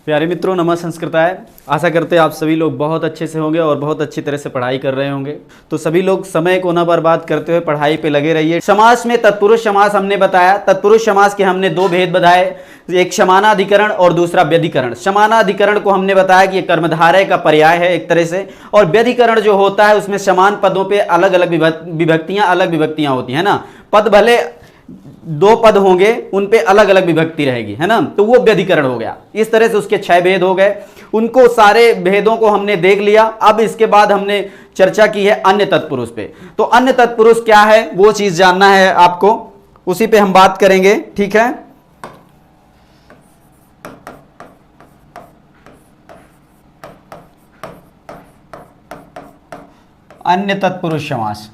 प्यारे मित्रों, नमः संस्कृताय। आशा करते हैं आप सभी लोग बहुत अच्छे से होंगे और बहुत अच्छी तरह से पढ़ाई कर रहे होंगे। तो सभी लोग समय को न बर्बाद करते हुए पढ़ाई पे लगे रहिए। समास में तत्पुरुष समास हमने बताया। तत्पुरुष समास के हमने दो भेद बताए, एक समानाधिकरण और दूसरा व्यधिकरण। समानाधिकरण को हमने बताया कि ये कर्मधारय का पर्याय है एक तरह से, और व्यधिकरण जो होता है उसमें समान पदों पे अलग अलग विभक्तियां होती है ना। पद भले दो पद होंगे, उन पे अलग अलग विभक्ति रहेगी, है ना, तो वो व्यधिकरण हो गया। इस तरह से उसके 6 भेद हो गए। उनको सारे भेदों को हमने देख लिया। अब इसके बाद हमने चर्चा की है अन्य तत्पुरुष पे। तो अन्य तत्पुरुष क्या है वो चीज जानना है आपको, उसी पे हम बात करेंगे, ठीक है। अन्य तत्पुरुष समास।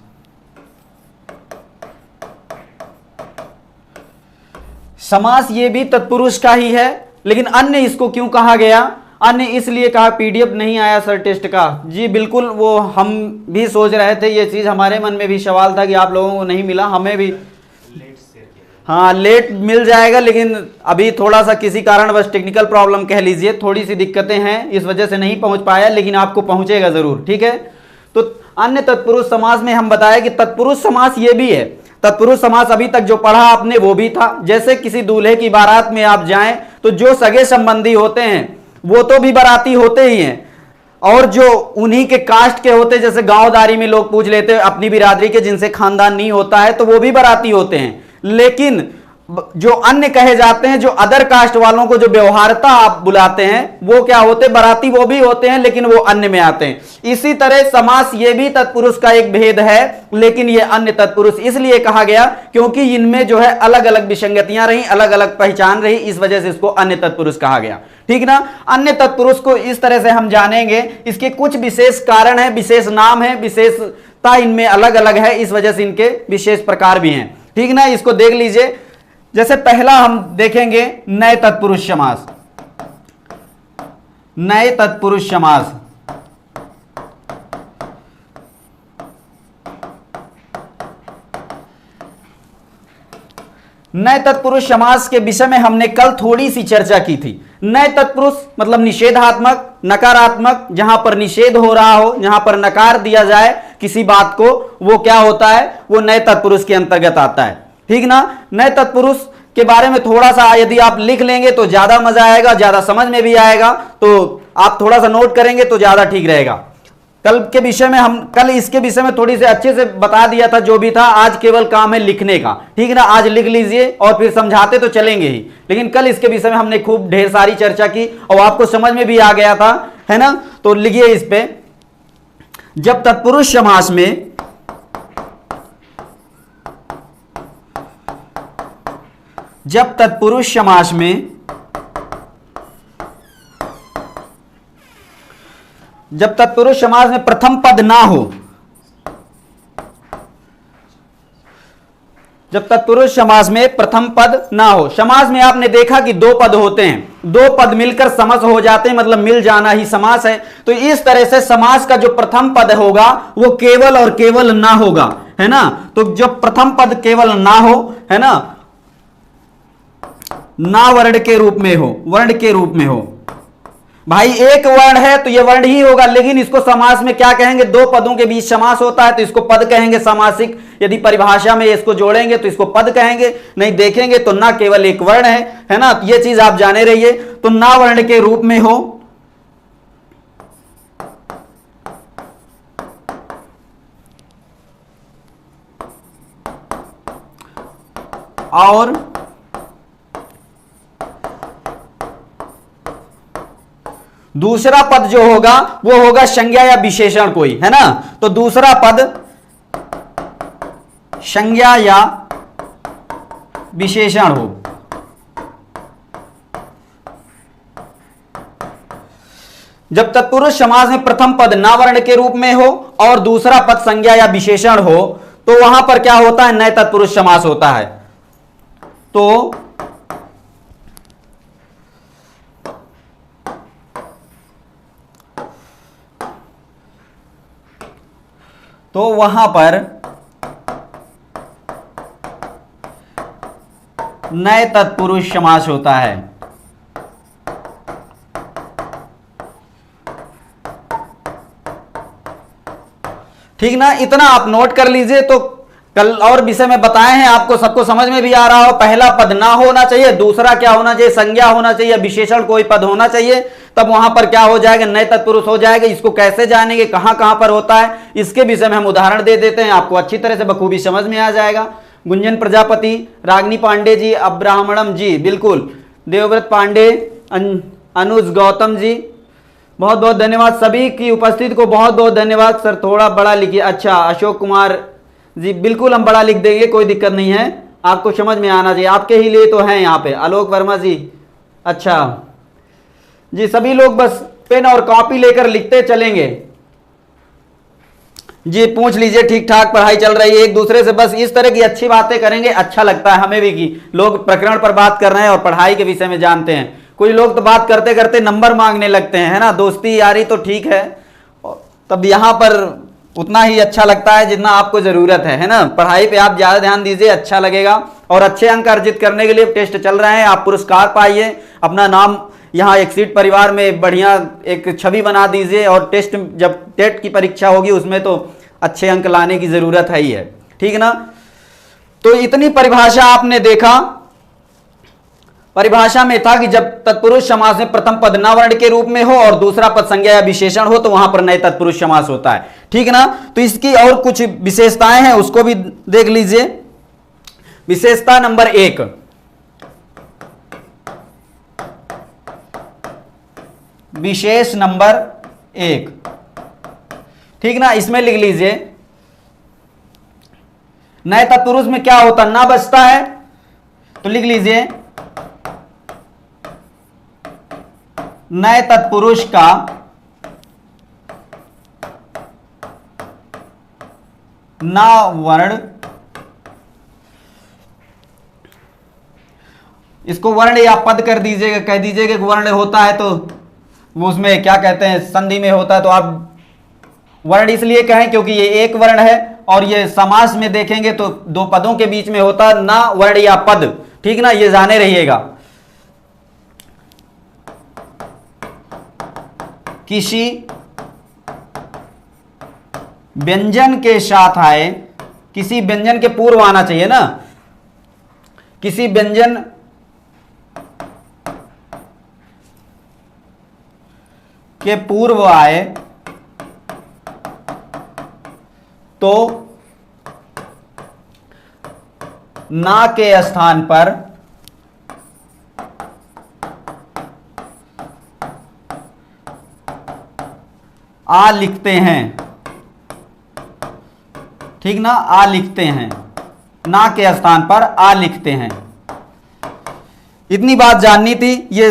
समास ये भी तत्पुरुष का ही है, लेकिन अन्य इसको क्यों कहा गया? अन्य इसलिए कहा, पीडीएफ नहीं आया सर टेस्ट का। जी बिल्कुल, वो हम भी सोच रहे थे, ये चीज हमारे मन में भी सवाल था कि आप लोगों को नहीं मिला, हमें भी हाँ लेट मिल जाएगा, लेकिन अभी थोड़ा सा किसी कारणवश टेक्निकल प्रॉब्लम कह लीजिए, थोड़ी सी दिक्कतें हैं, इस वजह से नहीं पहुंच पाया, लेकिन आपको पहुंचेगा जरूर, ठीक है। तो अन्य तत्पुरुष समास में हम बताया कि तत्पुरुष समास ये भी है। तत्पुरुष समास अभी तक जो पढ़ा आपने वो भी था। जैसे किसी दूल्हे की बारात में आप जाएं तो जो सगे संबंधी होते हैं वो तो भी बाराती होते ही हैं, और जो उन्हीं के कास्ट के होते, जैसे गांवदारी में लोग पूछ लेते हैं अपनी बिरादरी के जिनसे खानदान नहीं होता है, तो वो भी बाराती होते हैं। लेकिन जो अन्य कहे जाते हैं, जो अदर कास्ट वालों को जो व्यवहारता आप बुलाते हैं, वो क्या होते? बाराती वो भी होते हैं, लेकिन वो अन्य में आते हैं। इसी तरह समास ये भी तत्पुरुष का एक भेद है, लेकिन ये अन्य तत्पुरुष इसलिए कहा गया क्योंकि इनमें जो है अलग अलग विसंगतियां रही, अलग अलग पहचान रही, इस वजह से इसको अन्य तत्पुरुष कहा गया, ठीक ना। अन्य तत्पुरुष को इस तरह से हम जानेंगे, इसके कुछ विशेष कारण है, विशेष नाम है, विशेषता इनमें अलग अलग है, इस वजह से इनके विशेष प्रकार भी हैं, ठीक ना। इसको देख लीजिए। जैसे पहला हम देखेंगे नए तत्पुरुष समास। नए तत्पुरुष समास। नए तत्पुरुष समास के विषय में हमने कल थोड़ी सी चर्चा की थी। नए तत्पुरुष मतलब निषेधात्मक, नकारात्मक, जहां पर निषेध हो रहा हो, जहां पर नकार दिया जाए किसी बात को, वो क्या होता है? वो नए तत्पुरुष के अंतर्गत आता है, ठीक ना। नए तत्पुरुष के बारे में थोड़ा सा यदि आप लिख लेंगे तो ज्यादा मजा आएगा, ज्यादा समझ में भी आएगा, तो आप थोड़ा सा नोट करेंगे तो ज्यादा ठीक रहेगा। कल के विषय में कल इसके विषय में थोड़ी से अच्छे से बता दिया था जो भी था, आज केवल काम है लिखने का, ठीक ना। आज लिख लीजिए और फिर समझाते तो चलेंगे ही, लेकिन कल इसके विषय में हमने खूब ढेर सारी चर्चा की और आपको समझ में भी आ गया था, है ना। तो लिखिए इस पे, जब तत्पुरुष समास में जब तत्पुरुष समास में प्रथम पद ना हो, जब तत्पुरुष समास में प्रथम पद ना हो। समास में आपने देखा कि दो पद होते हैं, दो पद मिलकर समास हो जाते हैं, मतलब मिल जाना ही समास है। तो इस तरह से समास का जो प्रथम पद होगा वो केवल और केवल ना होगा, है ना। तो जब प्रथम पद केवल ना हो, है ना, ना वर्ण के रूप में हो, वर्ण के रूप में हो। भाई एक वर्ण है तो यह वर्ण ही होगा, लेकिन इसको समास में क्या कहेंगे? दो पदों के बीच समास होता है तो इसको पद कहेंगे सामासिक। यदि परिभाषा में इसको जोड़ेंगे तो इसको पद कहेंगे, नहीं देखेंगे तो ना केवल एक वर्ण है ना। यह चीज आप जाने रहिए। तो ना वर्ण के रूप में हो, और दूसरा पद जो होगा वो होगा संज्ञा या विशेषण कोई, है ना। तो दूसरा पद संज्ञा या विशेषण हो। जब तत्पुरुष समास में प्रथम पद ना वर्ण के रूप में हो और दूसरा पद संज्ञा या विशेषण हो, तो वहां पर क्या होता है? नए तत्पुरुष समास होता है। तो वहां पर नए तत्पुरुष समास होता है। ठीक ना, इतना आप नोट कर लीजिए। तो कल और विषय में बताए हैं आपको, सबको समझ में भी आ रहा हो। पहला पद ना होना चाहिए, दूसरा क्या होना चाहिए, संज्ञा होना चाहिए, विशेषण कोई पद होना चाहिए, तब वहां पर क्या हो जाएगा, नए तत्पुरुष हो जाएगा। इसको कैसे जानेंगे, कहां कहां पर होता है, इसके विषय में हम उदाहरण दे देते हैं, आपको अच्छी तरह से बखूबी समझ में आ जाएगा। गुंजन प्रजापति, रागनी पांडे जी, अब्राह्मणम जी, बिल्कुल, देवव्रत पांडे, अनुज गौतम जी, बहुत बहुत धन्यवाद। सभी की उपस्थिति को बहुत बहुत धन्यवाद। सर थोड़ा बड़ा लिखिए। अच्छा, अशोक कुमार जी, बिल्कुल हम बड़ा लिख देंगे, कोई दिक्कत नहीं है, आपको समझ में आना चाहिए, आपके ही लिए तो है यहाँ पे। आलोक वर्मा जी, अच्छा जी, सभी लोग बस पेन और कॉपी लेकर लिखते चलेंगे जी। पूछ लीजिए, ठीक ठाक पढ़ाई चल रही है, एक दूसरे से बस इस तरह की अच्छी बातें करेंगे, अच्छा लगता है हमें भी कि लोग प्रकरण पर बात कर रहे हैं और पढ़ाई के विषय में जानते हैं। कुछ लोग तो बात करते करते नंबर मांगने लगते हैं, है ना। दोस्ती यारी तो ठीक है, तब यहाँ पर उतना ही अच्छा लगता है जितना आपको जरूरत है ना। पढ़ाई पे आप ज्यादा ध्यान दीजिए, अच्छा लगेगा। और अच्छे अंक अर्जित करने के लिए टेस्ट चल रहे हैं, आप पुरस्कार पाइए, अपना नाम यहाँ एक्सीड परिवार में बढ़िया एक छवि बना दीजिए। और टेस्ट, जब टेट की परीक्षा होगी उसमें तो अच्छे अंक लाने की जरूरत है ही है, ठीक ना। तो इतनी परिभाषा आपने देखा। परिभाषा में था कि जब तत्पुरुष समास में प्रथम पद न वर्ण के रूप में हो और दूसरा पद संज्ञा या विशेषण हो तो वहां पर नए तत्पुरुष समास होता है, ठीक ना। तो इसकी और कुछ विशेषताएं हैं, उसको भी देख लीजिए। विशेषता नंबर 1, विशेष नंबर 1, ठीक ना, इसमें लिख लीजिए। नए तत्पुरुष में क्या होता, ना बचता है, तो लिख लीजिए नए तत्पुरुष का ना वर्ण, इसको वर्ण या पद कर दीजिएगा, कह दीजिएगा कि वर्ण होता है तो वो उसमें क्या कहते हैं, संधि में होता है, तो आप वर्ण इसलिए कहें क्योंकि ये एक वर्ण है। और ये समास में देखेंगे तो दो पदों के बीच में होता है ना वर्ण या पद, ठीक ना, ये जाने रहिएगा। किसी व्यंजन के साथ आए, किसी व्यंजन के पूर्व आना चाहिए ना, किसी व्यंजन के पूर्व आए तो ना के स्थान पर आ लिखते हैं, ठीक ना, आ लिखते हैं, ना के स्थान पर आ लिखते हैं। इतनी बात जाननी थी, ये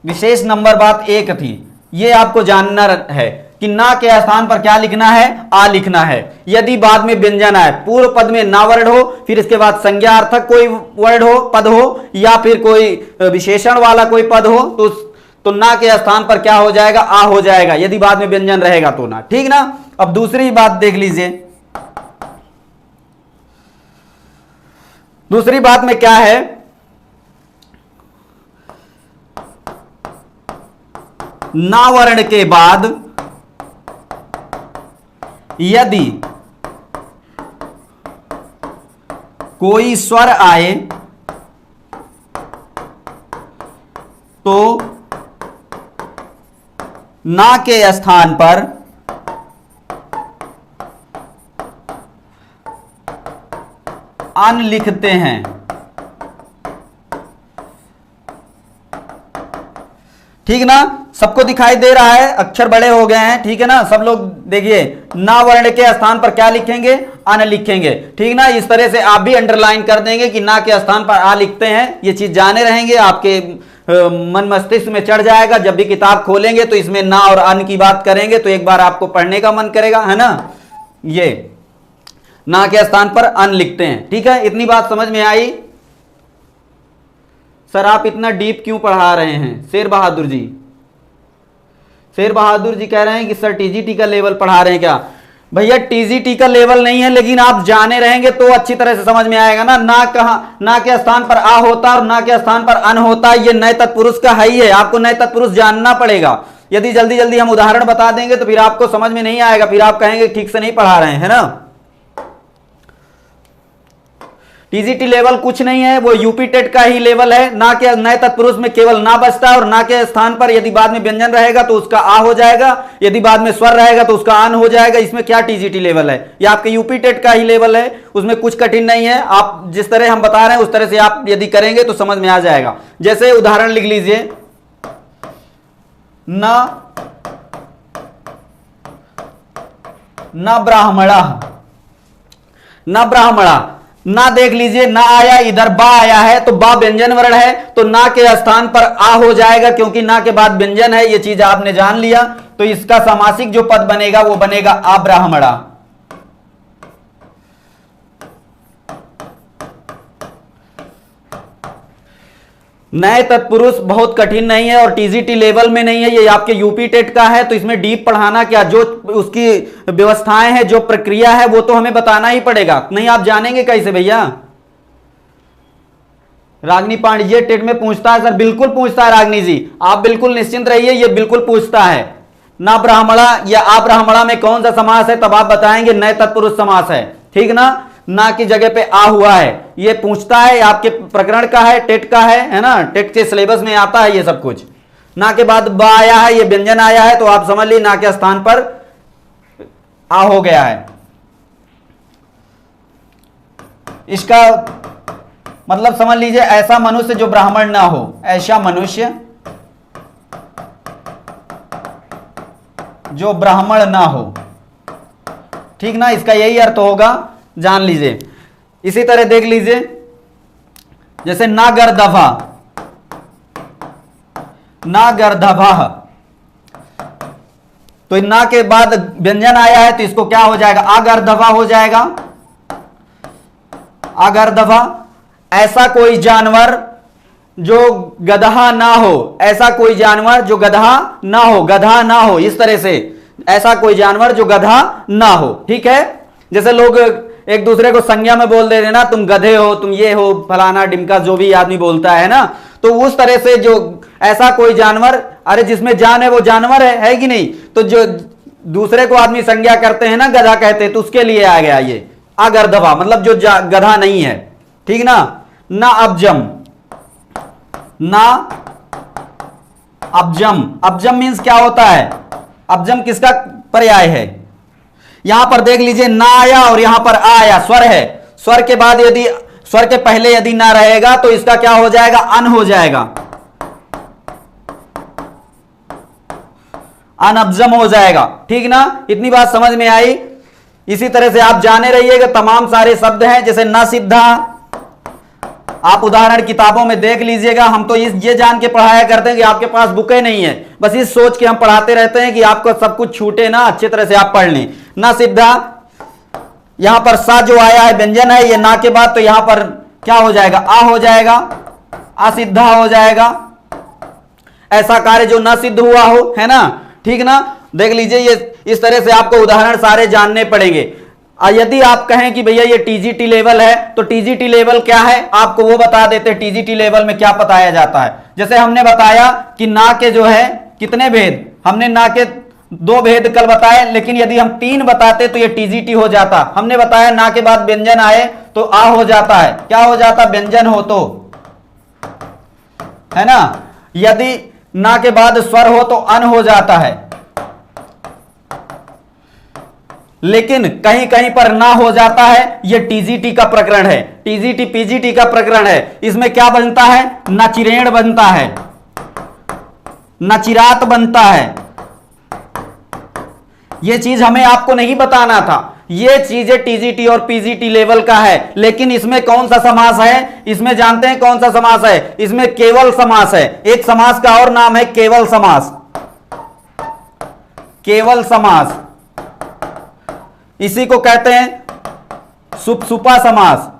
विशेष नंबर बात 1 थी, ये आपको जानना है कि ना के स्थान पर क्या लिखना है, आ लिखना है। यदि बाद में व्यंजन आए, पूर्व पद में ना वर्ण हो, फिर इसके बाद संज्ञार्थक कोई वर्ण हो, पद हो, या फिर कोई विशेषण वाला कोई पद हो, तो ना के स्थान पर क्या हो जाएगा, आ हो जाएगा, यदि बाद में व्यंजन रहेगा तो ना, ठीक ना। अब दूसरी बात देख लीजिए। दूसरी बात में क्या है, ना वर्ण के बाद यदि कोई स्वर आए तो ना के स्थान पर अन लिखते हैं, ठीक ना। सबको दिखाई दे रहा है, अक्षर बड़े हो गए हैं, ठीक है ना। सब लोग देखिए, ना वर्ण के स्थान पर क्या लिखेंगे, अन लिखेंगे, ठीक ना। इस तरह से आप भी अंडरलाइन कर देंगे कि ना के स्थान पर आ लिखते हैं। ये चीज जाने रहेंगे, आपके मन मस्तिष्क में चढ़ जाएगा। जब भी किताब खोलेंगे तो इसमें ना और अन की बात करेंगे तो एक बार आपको पढ़ने का मन करेगा, है ना। ये ना के स्थान पर अन लिखते हैं, ठीक है। इतनी बात समझ में आई। सर आप इतना डीप क्यों पढ़ा रहे हैं, शेर बहादुर जी। शेर बहादुर जी कह रहे हैं कि सर टीजीटी का लेवल पढ़ा रहे हैं क्या। भैया टीजीटी का लेवल नहीं है, लेकिन आप जाने रहेंगे तो अच्छी तरह से समझ में आएगा ना। ना कहा, ना के स्थान पर आ होता और ना के स्थान पर अन होता, ये नए तत्पुरुष का है ही है, आपको नए तत्पुरुष जानना पड़ेगा। यदि जल्दी जल्दी हम उदाहरण बता देंगे तो फिर आपको समझ में नहीं आएगा, फिर आप कहेंगे ठीक से नहीं पढ़ा रहे हैं, है ना। टीजीटी लेवल कुछ नहीं है, वो यूपी टेट का ही लेवल है। ना के नए तत्पुरुष में केवल ना बचता है और ना के स्थान पर यदि बाद में व्यंजन रहेगा तो उसका आ हो जाएगा, यदि बाद में स्वर रहेगा तो उसका आन हो जाएगा। इसमें क्या टीजीटी लेवल है, ये आपके यूपी टेट का ही लेवल है, उसमें कुछ कठिन नहीं है। आप जिस तरह हम बता रहे हैं उस तरह से आप यदि करेंगे तो समझ में आ जाएगा। जैसे उदाहरण लिख लीजिए, न ब्राह्मणा, न ब्राह्मणा, ना देख लीजिए, ना आया, इधर बा आया है तो बा व्यंजन वर्ण है तो ना के स्थान पर आ हो जाएगा, क्योंकि ना के बाद व्यंजन है, ये चीज आपने जान लिया। तो इसका सामासिक जो पद बनेगा वो बनेगा अब्राह्मणा। नए तत्पुरुष बहुत कठिन नहीं है और टीजीटी लेवल में नहीं है, ये आपके यूपी टेट का है। तो इसमें डीप पढ़ाना क्या, जो उसकी व्यवस्थाएं हैं, जो प्रक्रिया है वो तो हमें बताना ही पड़ेगा, नहीं आप जानेंगे कैसे भैया। रागनी पांडे ये टेट में पूछता है सर, बिल्कुल पूछता है रागनी जी, आप बिल्कुल निश्चिंत रहिए, ये बिल्कुल पूछता है। ना ब्राह्मणा या अब्राह्मणा में कौन सा समास है, तब आप बताएंगे नए तत्पुरुष समास है, ठीक ना की जगह पे आ हुआ है, ये पूछता है, आपके प्रकरण का है, टेट का है ना, टेट के सिलेबस में आता है ये सब कुछ। ना के बाद बा आया है, ये व्यंजन आया है, तो आप समझ लीजिए ना के स्थान पर आ हो गया है। इसका मतलब समझ लीजिए, ऐसा मनुष्य जो ब्राह्मण ना हो, ऐसा मनुष्य जो ब्राह्मण ना हो, ठीक ना, इसका यही अर्थ होगा, जान लीजिए। इसी तरह देख लीजिए, जैसे ना गर्दभा, ना गर्दभा, तो ना के बाद व्यंजन आया है तो इसको क्या हो जाएगा, अगर्दभा हो जाएगा, अगर्दभा। ऐसा कोई जानवर जो गधा ना हो, ऐसा कोई जानवर जो गधा ना हो, गधा ना हो, इस तरह से, ऐसा कोई जानवर जो गधा ना हो, ठीक है। जैसे लोग एक दूसरे को संज्ञा में बोल दे रहे ना, तुम गधे हो, तुम ये हो, फलाना डिमका, जो भी आदमी बोलता है ना, तो उस तरह से जो ऐसा कोई जानवर, अरे जिसमें जान है वो जानवर है कि नहीं, तो जो दूसरे को आदमी संज्ञा करते हैं ना, गधा कहते हैं, तो उसके लिए आ गया ये अगर्दभा, मतलब जो गधा नहीं है, ठीक ना अब्जम, ना अब्जम, अब्जम मीन्स क्या होता है, अब्जम किसका पर्याय है, यहां पर देख लीजिए, ना आया और यहां पर आ आया, स्वर है, स्वर के बाद यदि, स्वर के पहले यदि ना रहेगा तो इसका क्या हो जाएगा, अन हो जाएगा, अनअब्जम हो जाएगा, ठीक ना। इतनी बात समझ में आई। इसी तरह से आप जाने रहिएगा, तमाम सारे शब्द हैं, जैसे न सिद्धा, आप उदाहरण किताबों में देख लीजिएगा। हम तो ये जान के पढ़ाया करते हैं कि आपके पास बुकें नहीं है, बस इस सोच के हम पढ़ाते रहते हैं कि आपको सब कुछ छूटे ना, अच्छी तरह से आप पढ़ लें। ना सिद्धा, यहां पर सा जो आया है व्यंजन है, ये ना के बाद, तो यहां पर क्या हो जाएगा, आ हो जाएगा, असिद्धा हो जाएगा, ऐसा कार्य जो न सिद्ध हुआ हो, है ना, ठीक ना। देख लीजिए, ये इस तरह से आपको उदाहरण सारे जानने पड़ेंगे। यदि आप कहें कि भैया ये टीजीटी लेवल है, तो टीजीटी लेवल क्या है, आपको वो बता देते हैं टीजीटी लेवल में क्या बताया जाता है। जैसे हमने बताया कि ना के जो है कितने भेद, हमने ना के 2 भेद कल बताए, लेकिन यदि हम 3 बताते तो ये टीजीटी हो जाता। हमने बताया ना के बाद व्यंजन आए तो आ हो जाता है, क्या हो जाता, व्यंजन हो तो, है ना। यदि ना के बाद स्वर हो तो अन हो जाता है, लेकिन कहीं कहीं पर ना हो जाता है। यह टीजीटी का प्रकरण है, टीजीटी पीजीटी का प्रकरण है। इसमें क्या बनता है, नचिरेण बनता है, नचिरात बनता है। यह चीज हमें आपको नहीं बताना था, ये चीजें टीजीटी और पीजीटी लेवल का है। लेकिन इसमें कौन सा समास है, इसमें जानते हैं कौन सा समास है, इसमें केवल समास है। एक समास का और नाम है केवल समास, केवल समास, इसी को कहते हैं सुपसुपा समास।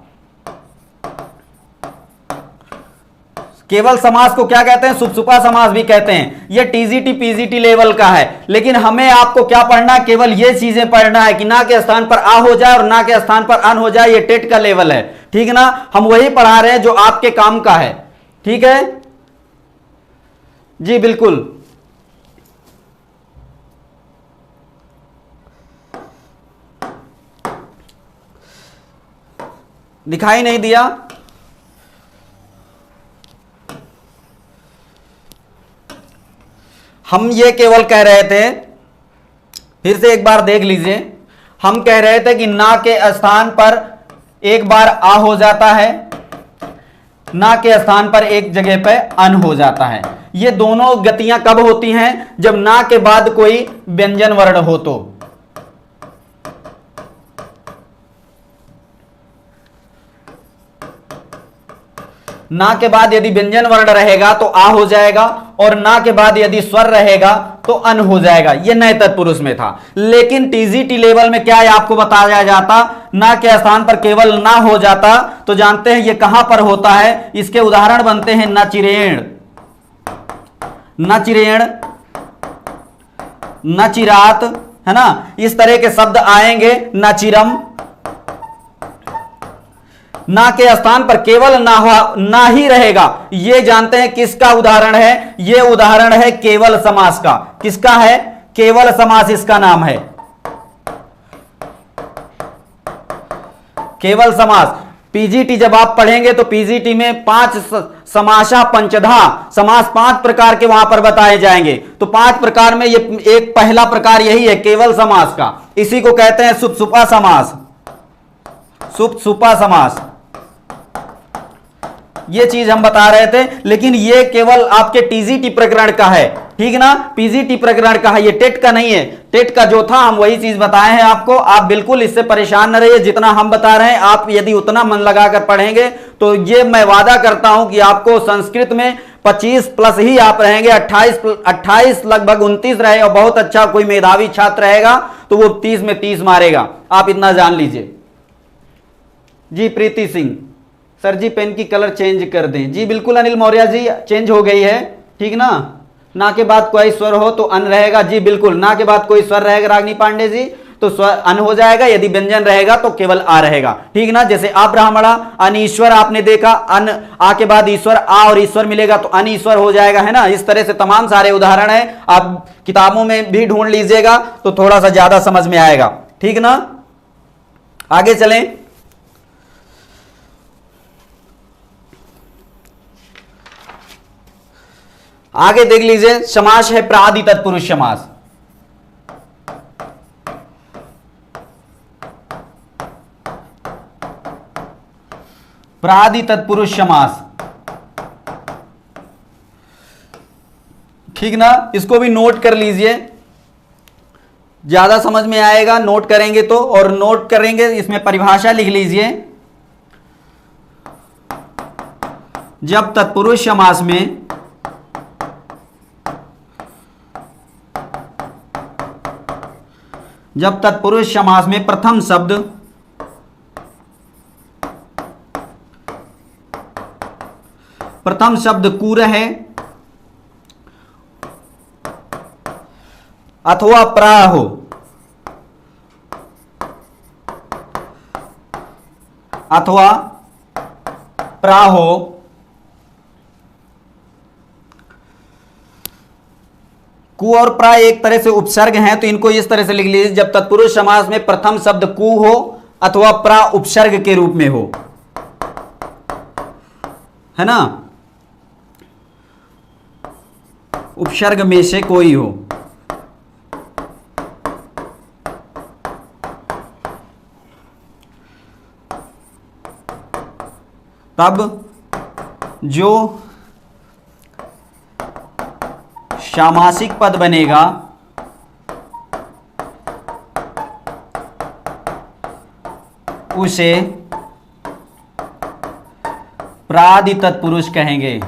केवल समास को क्या कहते हैं, सुपसुपा समास भी कहते हैं। यह टीजीटी पीजीटी लेवल का है। लेकिन हमें आपको क्या पढ़ना है, केवल ये चीजें पढ़ना है कि ना के स्थान पर आ हो जाए और ना के स्थान पर अन हो जाए, ये टेट का लेवल है, ठीक ना। हम वही पढ़ा रहे हैं जो आपके काम का है, ठीक है जी, बिल्कुल। दिखाई नहीं दिया? हम ये केवल कह रहे थे, फिर से एक बार देख लीजिए, हम कह रहे थे कि ना के स्थान पर एक बार आ हो जाता है, ना के स्थान पर एक जगह पे अन हो जाता है। ये दोनों गतियां कब होती हैं? जब ना के बाद कोई व्यंजन वर्ण हो तो। ना के बाद यदि व्यंजन वर्ण रहेगा तो आ हो जाएगा, और ना के बाद यदि स्वर रहेगा तो अन हो जाएगा। यह नए तत्पुरुष में था। लेकिन टीजीटी लेवल में क्या है आपको बताया जाता, ना के स्थान पर केवल ना हो जाता। तो जानते हैं यह कहां पर होता है? इसके उदाहरण बनते हैं नचिरेण, नचिरेण, नचिरात, है ना, इस तरह के शब्द आएंगे। नचिरम, ना के स्थान पर केवल ना ही रहेगा। ये जानते हैं किसका उदाहरण है? ये उदाहरण है केवल समास का। किसका है? केवल समास इसका नाम है, केवल समास। पीजीटी जब आप पढ़ेंगे तो पीजीटी में 5 समासा पंचधा समास 5 प्रकार के वहां पर बताए जाएंगे। तो 5 प्रकार में ये एक पहला प्रकार यही है केवल समास का। इसी को कहते हैं सुपसुपा समास, सुपसुपा समास। ये चीज हम बता रहे थे, लेकिन ये केवल आपके टीजीटी प्रकरण का है, ठीक ना, पीजीटी प्रकरण का है, ये टेट का नहीं है। टेट का जो था हम वही चीज बताए हैं आपको। आप बिल्कुल इससे परेशान न रहिए, जितना हम बता रहे हैं आप यदि उतना मन लगाकर पढ़ेंगे तो ये मैं वादा करता हूं कि आपको संस्कृत में 25 प्लस ही आप रहेंगे। 28 लगभग 29 रहे, और बहुत अच्छा कोई मेधावी छात्र रहेगा तो वो 30 में 30 मारेगा। आप इतना जान लीजिए। जी प्रीति सिंह, सर जी पेन की कलर चेंज कर दें। जी बिल्कुल अनिल मौर्य जी, चेंज हो गई है, ठीक ना। ना के बाद कोई स्वर हो तो अन रहेगा। जी बिल्कुल, ना के बाद कोई स्वर रहेगा रागिनी पांडे जी तो स्वर अन हो जाएगा, यदि व्यंजन रहेगा तो केवल आ रहेगा, ठीक ना। जैसे अब्राह्मणा, अनीश्वर आपने देखा, अन आ के बाद ईश्वर, आ और ईश्वर मिलेगा तो अनीश्वर हो जाएगा, है ना। इस तरह से तमाम सारे उदाहरण है, आप किताबों में भी ढूंढ लीजिएगा तो थोड़ा सा ज्यादा समझ में आएगा, ठीक ना। आगे चलें। आगे देख लीजिए, समास है प्रादि तत्पुरुष समास। प्रादि तत्पुरुष समास, ठीक ना। इसको भी नोट कर लीजिए, ज्यादा समझ में आएगा नोट करेंगे तो। और नोट करेंगे इसमें परिभाषा लिख लीजिए। जब तत्पुरुष समास में प्रथम शब्द कु रहे अथवा प्रा हो, कु और प्रा एक तरह से उपसर्ग हैं, तो इनको इस तरह से लिख लीजिए। जब तत्पुरुष समास में प्रथम शब्द कु हो अथवा प्रा उपसर्ग के रूप में हो, है ना, उपसर्ग में से कोई हो, तब जो सामासिक पद बनेगा उसे प्रादि तत्पुरुष कहेंगे।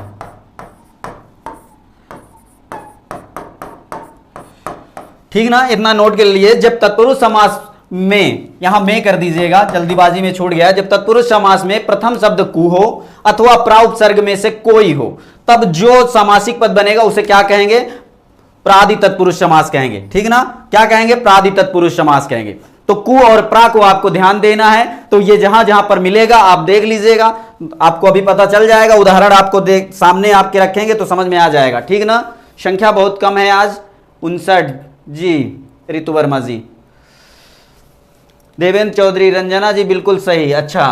ठीक ना, इतना नोट कर लिए। जब तत्पुरुष समास में, यहां में कर दीजिएगा, जल्दीबाजी में छूट गया। जब तत्पुरुष समास में प्रथम शब्द कु हो अथवा प्रा उपसर्ग में से कोई हो, तब जो सामासिक पद बनेगा उसे क्या कहेंगे? प्रादि तत्पुरुष समास कहेंगे। ठीक ना, क्या कहेंगे? प्रादि तत्पुरुष समास कहेंगे। तो कु और प्रा को आपको ध्यान देना है। तो ये जहां जहां पर मिलेगा आप देख लीजिएगा, आपको अभी पता चल जाएगा। उदाहरण आपको देख सामने आपके रखेंगे तो समझ में आ जाएगा। ठीक ना, संख्या बहुत कम है आज, 59। जी ऋतु वर्मा जी, देवेंद्र चौधरी, रंजना जी बिल्कुल सही। अच्छा,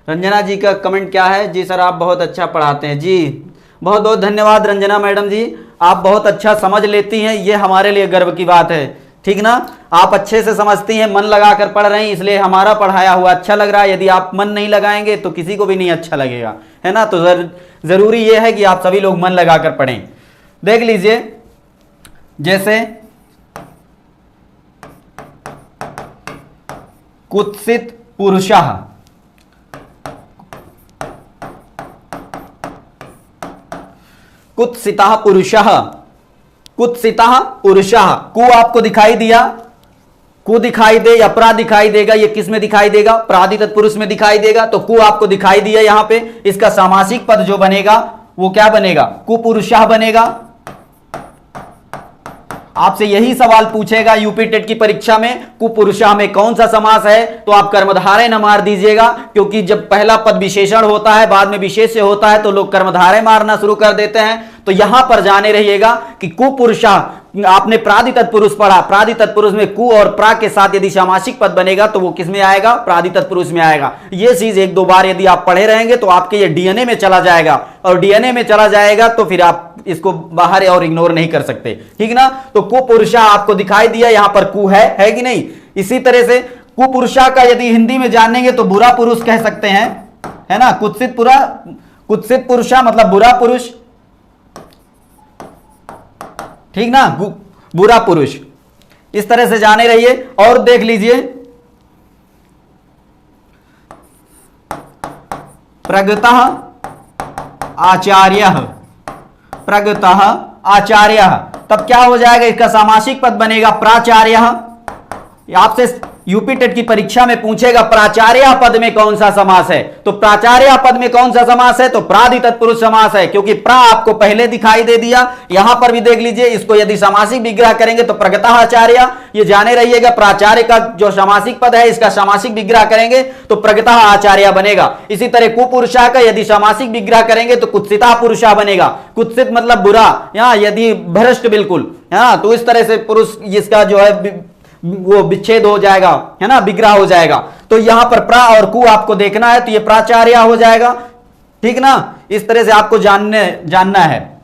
रंजना जी का कमेंट क्या है? जी सर आप बहुत अच्छा पढ़ाते हैं। जी बहुत बहुत धन्यवाद रंजना मैडम जी, आप बहुत अच्छा समझ लेती हैं, ये हमारे लिए गर्व की बात है। ठीक ना, आप अच्छे से समझती हैं, मन लगा कर पढ़ रही हैं, इसलिए हमारा पढ़ाया हुआ अच्छा लग रहा है। यदि आप मन नहीं लगाएंगे तो किसी को भी नहीं अच्छा लगेगा, है ना। तो जरूरी ये है कि आप सभी लोग मन लगा कर पढ़ें। देख लीजिए, जैसे कुत्सित पुरुषः, कुत्सितः पुरुषः, कुत्सितः पुरुषः, कु आपको दिखाई दिया, कु दिखाई दे या प्रा दिखाई देगा, ये किस में दिखाई देगा? प्रादि तत्पुरुष में दिखाई देगा। तो कु आपको दिखाई दिया यहां पे, इसका सामासिक पद जो बनेगा वो क्या बनेगा? कुपुरुषः बनेगा। आपसे यही सवाल पूछेगा यूपी टेट की परीक्षा में, कुपुरुषः में कौन सा समास है? तो आप कर्मधारय न मार दीजिएगा, क्योंकि जब पहला पद विशेषण होता है, बाद में विशेष्य होता है, तो लोग कर्मधारय मारना शुरू कर देते हैं। तो यहां पर जाने रहिएगा कि कुपुरुषः, आपने प्रादि तत्पुरुष पढ़ा, प्रादि तत्पुरुष में कु और प्रा के साथ यदि सामासिक पद बनेगा तो वो किस में आएगा? प्रादि तत्पुरुष में आएगा। ये चीज एक दो बार यदि आप पढ़े रहेंगे तो आपके ये डीएनए में चला जाएगा, और डीएनए में चला जाएगा तो फिर आप इसको बाहर और इग्नोर नहीं कर सकते। ठीक ना, तो कुपुरुषः आपको दिखाई दिया, यहां पर कु है कि नहीं? इसी तरह से कुपुरुषः का यदि हिंदी में जानेंगे तो बुरा पुरुष कह सकते हैं, है ना। कुत्सित पुरुषः मतलब बुरा पुरुष, ठीक ना, बुरा पुरुष। इस तरह से जाने रहिए। और देख लीजिए, प्रगतः आचार्यः, प्रगतः आचार्यः, तब क्या हो जाएगा? इसका सामासिक पद बनेगा प्राचार्यः। आपसे यूपी टेट की परीक्षा में पूछेगा प्राचार्य पद में कौन सा समास है, तो प्राचार्य पद में कौन सा समास है? तो प्रादि तत्पुरुष समास है, क्योंकि प्रा आपको पहले दिखाई दे दिया। यहां पर भी देख लीजिए, इसको यदि सामासिक विग्रह करेंगे तो प्रगतः आचार्य, ये जाने रहिएगा प्राचार्य का जो सामासिक पद है इसका सामासिक विग्रह करेंगे तो प्रगतः आचार्य बनेगा। इसी तरह कुपुरुषः का यदि सामासिक विग्रह करेंगे तो कुत्सितः पुरुषः बनेगा। कुत्सित मतलब बुरा, यहां यदि भ्रष्ट बिल्कुल, हाँ, तो इस तरह से पुरुष इसका जो है वो विच्छेद हो जाएगा, है ना, विग्रह हो जाएगा। तो यहां पर प्रा और कु आपको देखना है, तो ये प्राचार्य हो जाएगा। ठीक ना, इस तरह से आपको जानना है।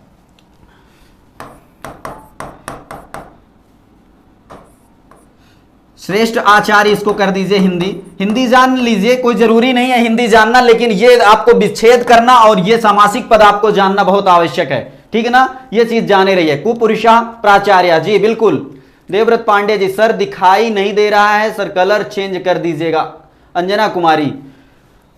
श्रेष्ठ आचार्य इसको कर दीजिए हिंदी जान लीजिए, कोई जरूरी नहीं है हिंदी जानना, लेकिन ये आपको विच्छेद करना और ये सामासिक पद आपको जानना बहुत आवश्यक है। ठीक है ना, ये चीज जाने रही है। कुपुरुषः प्राचार्य, जी बिल्कुल। देवव्रत पांडे जी, सर दिखाई नहीं दे रहा है सर, कलर चेंज कर दीजिएगा। अंजना कुमारी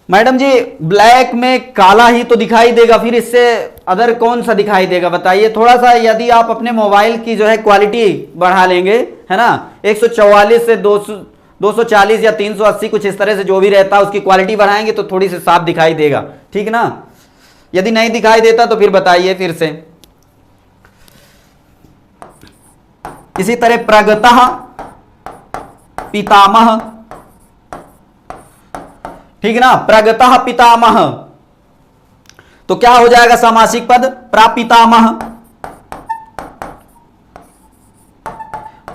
मैडम जी, ब्लैक में काला ही तो दिखाई देगा, फिर इससे अदर कौन सा दिखाई देगा बताइए। थोड़ा सा यदि आप अपने मोबाइल की जो है क्वालिटी बढ़ा लेंगे, है ना, 144 से 240 या 380 कुछ इस तरह से जो भी रहता है उसकी क्वालिटी बढ़ाएंगे तो थोड़ी सी साफ दिखाई देगा। ठीक ना, यदि नहीं दिखाई देता तो फिर बताइए फिर से। इसी तरह प्रगतः पितामह, ठीक है ना, प्रगतः पितामह, तो क्या हो जाएगा सामासिक पद? प्रापितामह,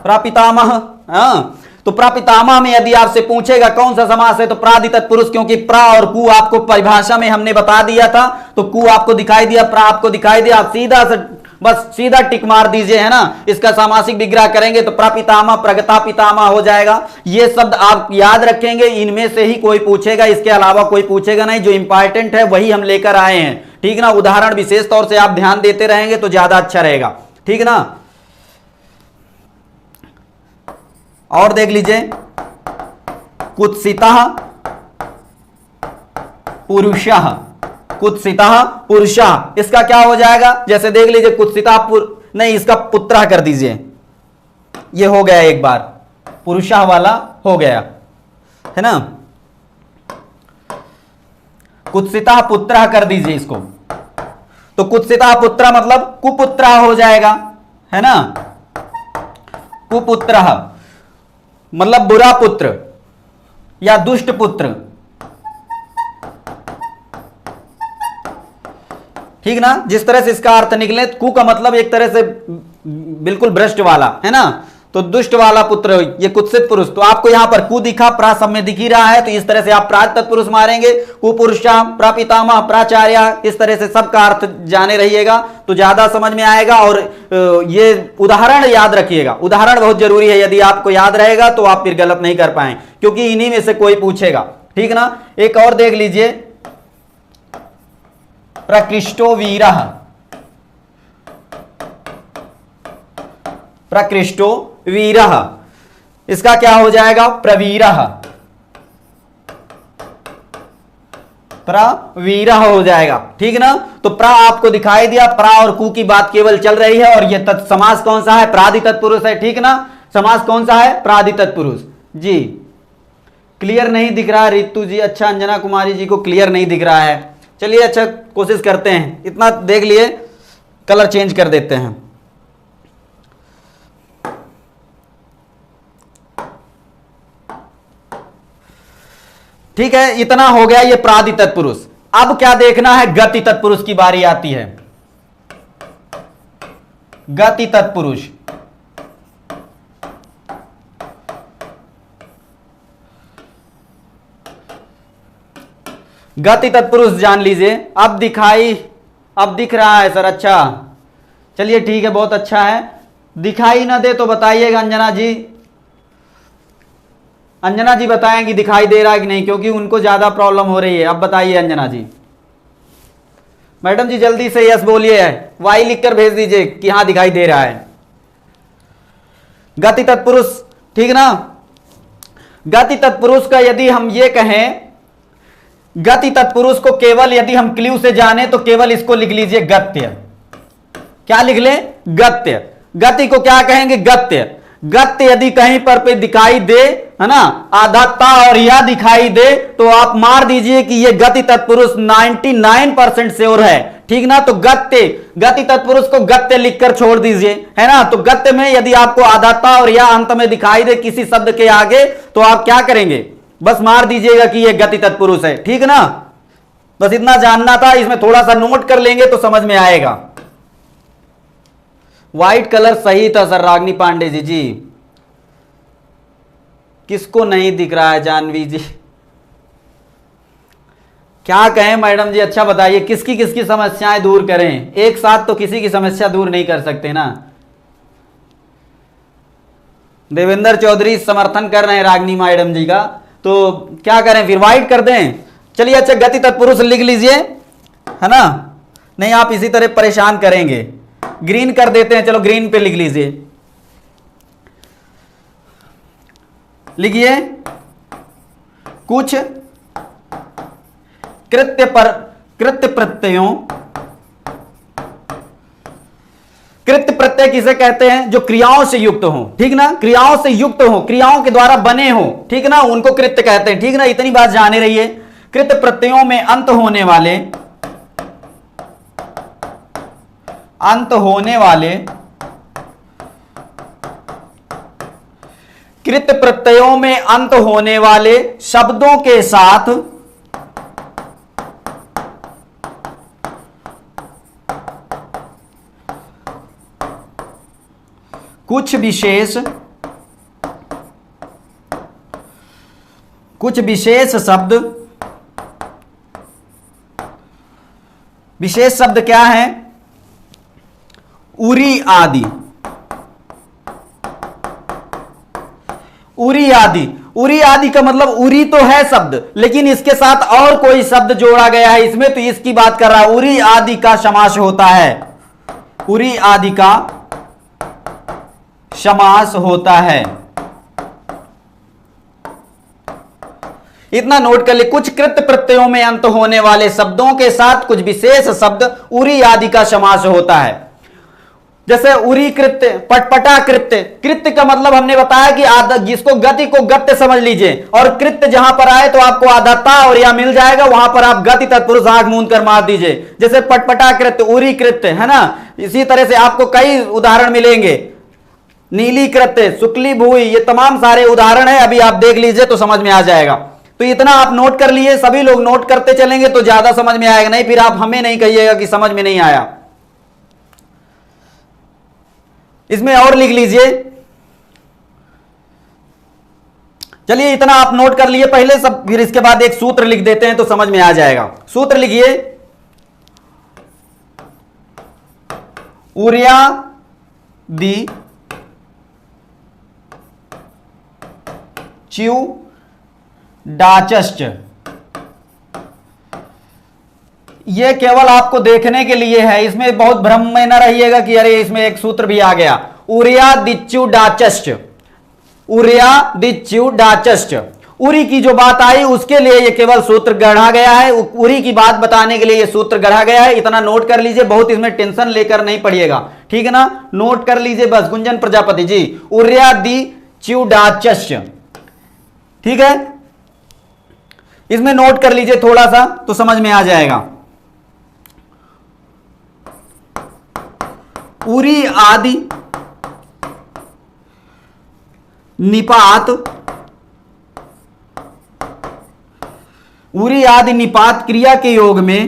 प्रापितामह। हाँ, तो प्रापितामह में यदि आपसे पूछेगा कौन सा समास है तो प्रादि तत्पुरुष, क्योंकि प्रा और कु आपको परिभाषा में हमने बता दिया था, तो कु आपको दिखाई दिया, प्रा आपको दिखाई दिया, आप सीधा से बस सीधा टिक मार दीजिए, है ना। इसका सामासिक विग्रह करेंगे तो प्रापितामह प्रगता पितामह हो जाएगा। ये शब्द आप याद रखेंगे, इनमें से ही कोई पूछेगा, इसके अलावा कोई पूछेगा नहीं। जो इंपॉर्टेंट है वही हम लेकर आए हैं, ठीक ना। उदाहरण विशेष तौर से आप ध्यान देते रहेंगे तो ज्यादा अच्छा रहेगा, ठीक ना। और देख लीजिए, कुत्सितः पुरुषः, कुत्सितः पुरुषः, इसका क्या हो जाएगा? जैसे देख लीजिए, कुत्सितः नहीं, इसका पुत्रः कर दीजिए, ये हो गया एक बार, पुरुषः वाला हो गया, है ना। कुत्सितः पुत्रः कर दीजिए इसको, तो कुत्सितः पुत्र मतलब कुपुत्रः हो जाएगा, है ना। कुपुत्रः मतलब बुरा पुत्र या दुष्ट पुत्र, ठीक ना। जिस तरह से इसका अर्थ निकले, कु का मतलब एक तरह से बिल्कुल भ्रष्ट वाला, है ना। तो दुष्ट वाला पुत्र, ये कुत्सित पुरुष। तो आपको यहां पर कु दिखा, प्रा सब में दिख ही रहा है, तो इस तरह से आप प्राग तत्पुरुष मारेंगे, कुपुरुषा, प्रापितामह, प्राचार्य, इस तरह से सबका अर्थ जाने रहिएगा तो ज्यादा समझ में आएगा। और ये उदाहरण याद रखिएगा, उदाहरण बहुत जरूरी है, यदि आपको याद रहेगा तो आप फिर गलत नहीं कर पाए, क्योंकि इन्हीं में से कोई पूछेगा, ठीक ना। एक और देख लीजिए, प्रकृष्टो वीरः, प्रकृष्टो वीरः, इसका क्या हो जाएगा, प्रवीरः, प्रवीरः हो जाएगा, ठीक ना। तो प्रा आपको दिखाई दिया, प्रा और कु की बात केवल चल रही है, और ये समास कौन सा है, प्रादि तत्पुरुष है, ठीक ना। समास कौन सा है, प्रादि तत्पुरुष। जी क्लियर नहीं दिख रहा रितु जी, अच्छा अंजना कुमारी जी को क्लियर नहीं दिख रहा है, चलिए अच्छा कोशिश करते हैं, इतना देख लिए, कलर चेंज कर देते हैं। ठीक है, इतना हो गया ये प्रादि तत्पुरुष। अब क्या देखना है, गति तत्पुरुष की बारी आती है। गति तत्पुरुष, गति तत्पुरुष जान लीजिए। अब दिख रहा है सर, अच्छा चलिए ठीक है, बहुत अच्छा है। दिखाई ना दे तो बताइएगा अंजना जी, अंजना जी बताएंगी दिखाई दे रहा है कि नहीं, क्योंकि उनको ज्यादा प्रॉब्लम हो रही है। अब बताइए अंजना जी। मैडम जी जल्दी से यस बोलिए, वाई लिखकर भेज दीजिए कि हां दिखाई दे रहा है। गति तत्पुरुष, ठीक ना। गति तत्पुरुष का यदि हम ये कहें, गति तत्पुरुष को केवल यदि हम क्ल्यू से जाने तो केवल इसको लिख लीजिए गत्य। क्या लिख लें, गत्य। गति को क्या कहेंगे, गत्य। गत्य यदि कहीं पर पे दिखाई दे, है ना, आधाता और या दिखाई दे, तो आप मार दीजिए कि ये गति तत्पुरुष 99% श्योर है, ठीक ना। तो गति तत्पुरुष को गत्य लिखकर छोड़ दीजिए, है ना। तो गत्य में यदि आपको आधाता और या अंत में दिखाई दे किसी शब्द के आगे, तो आप क्या करेंगे, बस मार दीजिएगा कि ये गति तत्पुरुष है, ठीक ना। बस इतना जानना था, इसमें थोड़ा सा नोट कर लेंगे तो समझ में आएगा। व्हाइट कलर सही था सर, रागनी पांडे जी। जी किसको नहीं दिख रहा है, जानवी जी क्या कहें मैडम जी, अच्छा बताइए किसकी किसकी समस्याएं दूर करें, एक साथ तो किसी की समस्या दूर नहीं कर सकते ना। देवेंद्र चौधरी समर्थन कर रहे हैं रागनी मैडम जी का, तो क्या करें फिर, व्हाइट कर दें। चलिए अच्छा गति तत्पुरुष लिख लीजिए, है ना, नहीं आप इसी तरह परेशान करेंगे। ग्रीन कर देते हैं, चलो ग्रीन पे लिख लीजिए, लिखिए कुछ कृत्य प्रत्ययों, कृत्य प्रत्यय किसे कहते हैं, जो क्रियाओं से युक्त हो, ठीक ना, क्रियाओं से युक्त हो, क्रियाओं के द्वारा बने हो, ठीक ना, उनको कृत्य कहते हैं, ठीक ना। इतनी बात जाने रहिए। कृत्य प्रत्ययों में अंत होने वाले कृत्य प्रत्ययों में अंत होने वाले शब्दों के साथ कुछ विशेष शब्द क्या है, उरी आदि। उरी आदि का मतलब उरी तो है शब्द, लेकिन इसके साथ और कोई शब्द जोड़ा गया है इसमें, तो इसकी बात कर रहा है। उरी आदि का समास होता है, उरी आदि का समास होता है। इतना नोट कर ले, कुछ कृत्य प्रत्ययों में अंत होने वाले शब्दों के साथ कुछ विशेष शब्द उरी आदि का समास होता है। जैसे उरी कृत्य, पटपटा कृत्य। कृत्य का मतलब हमने बताया कि जिसको गति को गत्य समझ लीजिए, और कृत्य जहां पर आए तो आपको आधाता और या मिल जाएगा, वहां पर आप गति तत्पुरुष आंख मूंद कर मार दीजिए। जैसे पटपटा कृत्य, उरी कृत्य, है ना। इसी तरह से आपको कई उदाहरण मिलेंगे, नीली कृत्य, शुक्ली भूई, ये तमाम सारे उदाहरण है, अभी आप देख लीजिए तो समझ में आ जाएगा। तो इतना आप नोट कर लिए, सभी लोग नोट करते चलेंगे तो ज्यादा समझ में आएगा, नहीं फिर आप हमें नहीं कहिएगा कि समझ में नहीं आया। इसमें और लिख लीजिए, चलिए इतना आप नोट कर लिए पहले सब, फिर इसके बाद एक सूत्र लिख देते हैं तो समझ में आ जाएगा। सूत्र लिखिए, उरिया दी च्यू डाचस्ट। ये केवल आपको देखने के लिए है, इसमें बहुत भ्रम में न रहिएगा कि अरे इसमें एक सूत्र भी आ गया। उरिया दिच्यू डाचस्ट, उरिया दिच्यू डाचस्ट, उरी की जो बात आई उसके लिए ये केवल सूत्र गढ़ा गया है, उरी की बात बताने के लिए ये सूत्र गढ़ा गया है। इतना नोट कर लीजिए, बहुत इसमें टेंशन लेकर नहीं पड़िएगा, ठीक है ना, नोट कर लीजिए बस। गुंजन प्रजापति जी, उरिया दी च्यू डाचस्ट, ठीक है, इसमें नोट कर लीजिए थोड़ा सा तो समझ में आ जाएगा। उरी आदि निपात, उरी आदि निपात क्रिया के योग में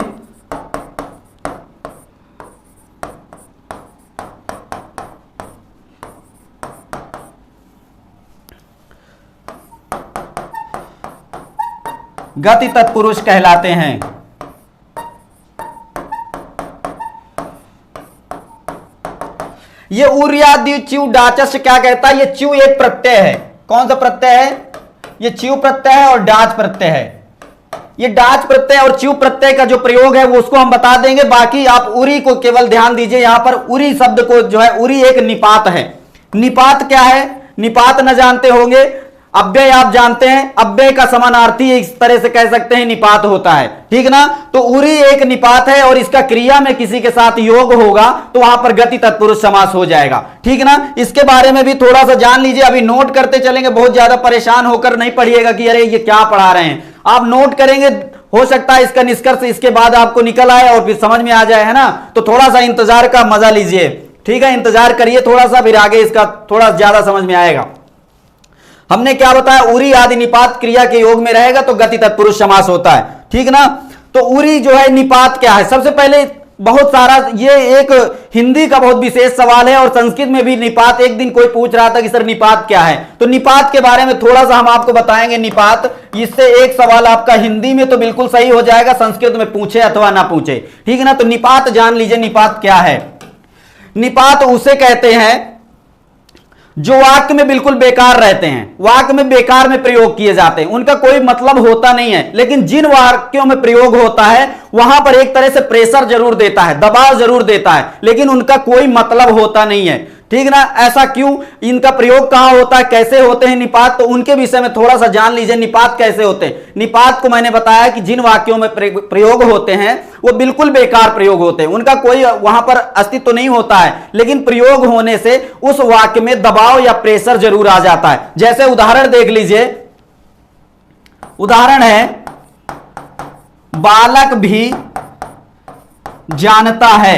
गति तत्पुरुष कहलाते हैं। ये उरियादि च्यू डाचस्ट क्या कहता है? ये च्यू एक प्रत्यय है। कौन सा प्रत्यय है? ये च्यू प्रत्यय है और डाच प्रत्यय है। ये डाच प्रत्यय और च्यू प्रत्यय का जो प्रयोग है वो उसको हम बता देंगे, बाकी आप उरी को केवल ध्यान दीजिए। यहां पर उरी शब्द को जो है, उरी एक निपात है। निपात क्या है? निपात न जानते होंगे, अव्यय आप जानते हैं, अव्यय का समानार्थी इस तरह से कह सकते हैं निपात होता है, ठीक ना। तो उरी एक निपात है और इसका क्रिया में किसी के साथ योग होगा तो वहां पर गति तत्पुरुष समास हो जाएगा, ठीक ना। इसके बारे में भी थोड़ा सा जान लीजिए, अभी नोट करते चलेंगे, बहुत ज्यादा परेशान होकर नहीं पढ़िएगा कि अरे ये क्या पढ़ा रहे हैं। आप नोट करेंगे, हो सकता है इसका निष्कर्ष इसके बाद आपको निकल आए और फिर समझ में आ जाए, है ना। तो थोड़ा सा इंतजार का मजा लीजिए, ठीक है, इंतजार करिए थोड़ा सा, फिर आगे इसका थोड़ा ज्यादा समझ में आएगा। हमने क्या बताया? उरी आदि निपात क्रिया के योग में रहेगा तो गति तत्पुरुष समास होता है, ठीक ना। तो उरी जो है निपात क्या है? सबसे पहले बहुत सारा, ये एक हिंदी का बहुत विशेष सवाल है और संस्कृत में भी निपात, एक दिन कोई पूछ रहा था कि सर निपात क्या है, तो निपात के बारे में थोड़ा सा हम आपको बताएंगे। निपात, इससे एक सवाल आपका हिंदी में तो बिल्कुल सही हो जाएगा, संस्कृत में पूछे अथवा ना पूछे, ठीक है ना। तो निपात जान लीजिए, निपात क्या है? निपात उसे कहते हैं जो वाक्य में बिल्कुल बेकार रहते हैं, वाक्य में बेकार में प्रयोग किए जाते हैं, उनका कोई मतलब होता नहीं है, लेकिन जिन वाक्यों में प्रयोग होता है वहां पर एक तरह से प्रेशर जरूर देता है, दबाव जरूर देता है, लेकिन उनका कोई मतलब होता नहीं है, ठीक ना। ऐसा क्यों? इनका प्रयोग कहां होता है, कैसे होते हैं निपात, तो उनके विषय में थोड़ा सा जान लीजिए। निपात कैसे होते हैं? निपात को मैंने बताया कि जिन वाक्यों में प्रयोग होते हैं वो बिल्कुल बेकार प्रयोग होते हैं, उनका कोई वहां पर अस्तित्व तो नहीं होता है, लेकिन प्रयोग होने से उस वाक्य में दबाव या प्रेशर जरूर आ जाता है। जैसे उदाहरण देख लीजिए, उदाहरण है बालक भी जानता है।